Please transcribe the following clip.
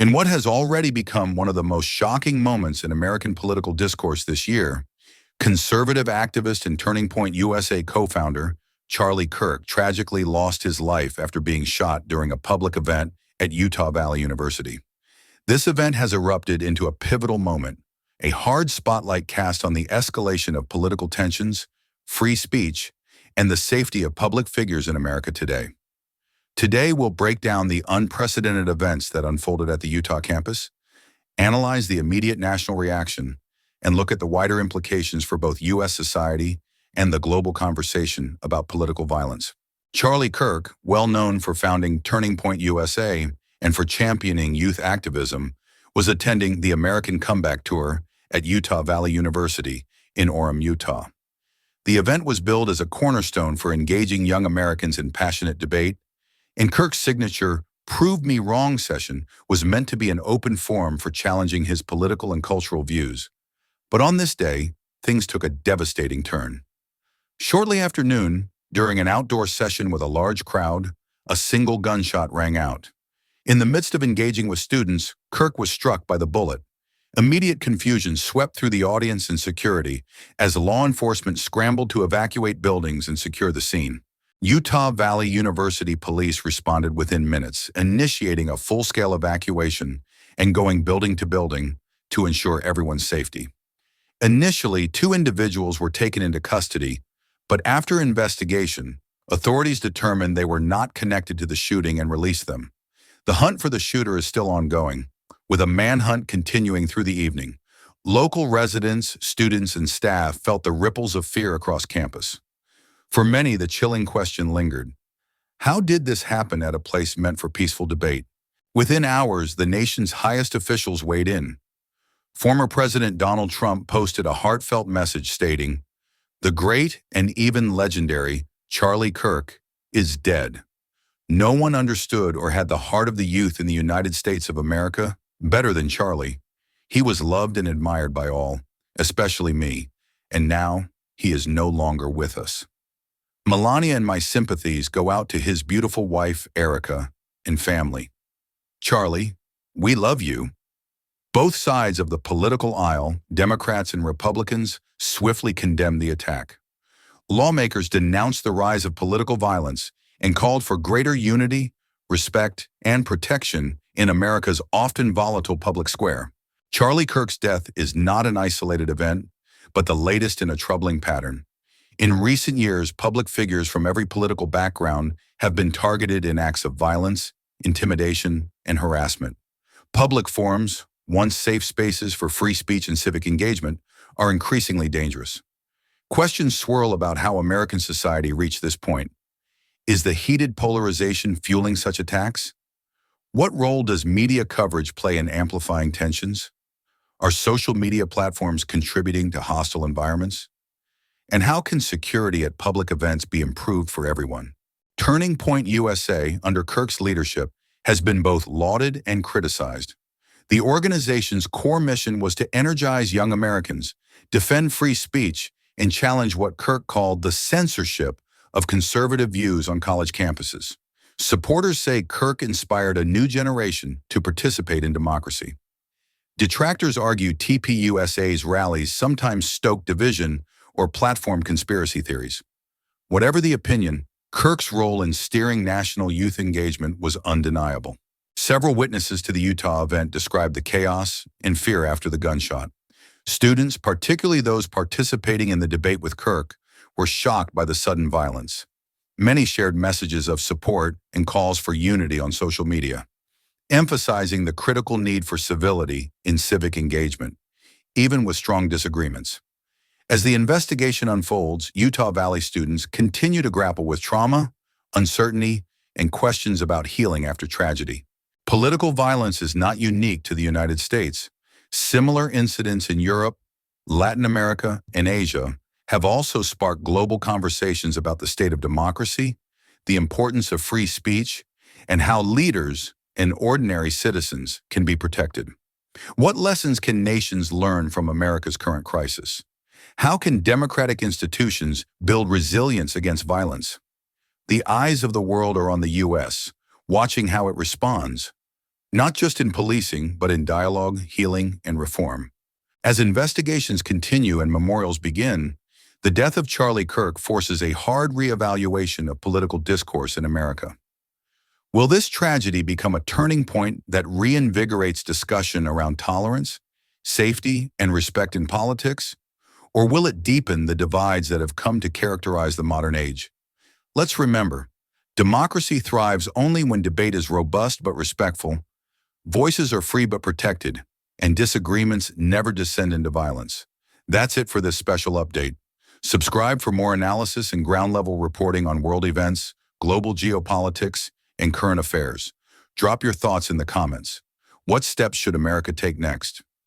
In what has already become one of the most shocking moments in American political discourse this year, conservative activist and Turning Point USA co-founder Charlie Kirk tragically lost his life after being shot during a public event at Utah Valley University. This event has erupted into a pivotal moment, a hard spotlight cast on the escalation of political tensions, free speech, and the safety of public figures in America today. Today, we'll break down the unprecedented events that unfolded at the Utah campus, analyze the immediate national reaction, and look at the wider implications for both U.S. society and the global conversation about political violence. Charlie Kirk, well known for founding Turning Point USA and for championing youth activism, was attending the American Comeback Tour at Utah Valley University in Orem, Utah. The event was billed as a cornerstone for engaging young Americans in passionate debate, and Kirk's signature Prove Me Wrong session was meant to be an open forum for challenging his political and cultural views. But on this day, things took a devastating turn. Shortly after noon, during an outdoor session with a large crowd, a single gunshot rang out. In the midst of engaging with students, Kirk was struck by the bullet. Immediate confusion swept through the audience and security as law enforcement scrambled to evacuate buildings and secure the scene. Utah Valley University police responded within minutes, initiating a full-scale evacuation and going building to building to ensure everyone's safety. Initially, 2 individuals were taken into custody, but after investigation, authorities determined they were not connected to the shooting and released them. The hunt for the shooter is still ongoing, with a manhunt continuing through the evening. Local residents, students, and staff felt the ripples of fear across campus. For many, the chilling question lingered. How did this happen at a place meant for peaceful debate? Within hours, the nation's highest officials weighed in. Former President Donald Trump posted a heartfelt message stating, "The great and even legendary Charlie Kirk is dead. No one understood or had the heart of the youth in the United States of America better than Charlie. He was loved and admired by all, especially me, and now he is no longer with us. Melania and my sympathies go out to his beautiful wife, Erica, and family. Charlie, we love you." Both sides of the political aisle, Democrats and Republicans, swiftly condemned the attack. Lawmakers denounced the rise of political violence and called for greater unity, respect, and protection in America's often volatile public square. Charlie Kirk's death is not an isolated event, but the latest in a troubling pattern. In recent years, public figures from every political background have been targeted in acts of violence, intimidation, and harassment. Public forums, once safe spaces for free speech and civic engagement, are increasingly dangerous. Questions swirl about how American society reached this point. Is the heated polarization fueling such attacks? What role does media coverage play in amplifying tensions? Are social media platforms contributing to hostile environments? And how can security at public events be improved for everyone? Turning Point USA, under Kirk's leadership, has been both lauded and criticized. The organization's core mission was to energize young Americans, defend free speech, and challenge what Kirk called the censorship of conservative views on college campuses. Supporters say Kirk inspired a new generation to participate in democracy. Detractors argue TPUSA's rallies sometimes stoke division or platform conspiracy theories. Whatever the opinion, Kirk's role in steering national youth engagement was undeniable. Several witnesses to the Utah event described the chaos and fear after the gunshot. Students, particularly those participating in the debate with Kirk, were shocked by the sudden violence. Many shared messages of support and calls for unity on social media, emphasizing the critical need for civility in civic engagement, even with strong disagreements. As the investigation unfolds, Utah Valley students continue to grapple with trauma, uncertainty, and questions about healing after tragedy. Political violence is not unique to the United States. Similar incidents in Europe, Latin America, and Asia have also sparked global conversations about the state of democracy, the importance of free speech, and how leaders and ordinary citizens can be protected. What lessons can nations learn from America's current crisis? How can democratic institutions build resilience against violence? The eyes of the world are on the U.S., watching how it responds. not just in policing, but in dialogue, healing, and reform. As investigations continue and memorials begin, the death of Charlie Kirk forces a hard reevaluation of political discourse in America. Will this tragedy become a turning point that reinvigorates discussion around tolerance, safety, and respect in politics? Or will it deepen the divides that have come to characterize the modern age? Let's remember, democracy thrives only when debate is robust but respectful, voices are free but protected, and disagreements never descend into violence. That's it for this special update. Subscribe for more analysis and ground-level reporting on world events, global geopolitics, and current affairs. Drop your thoughts in the comments. What steps should America take next?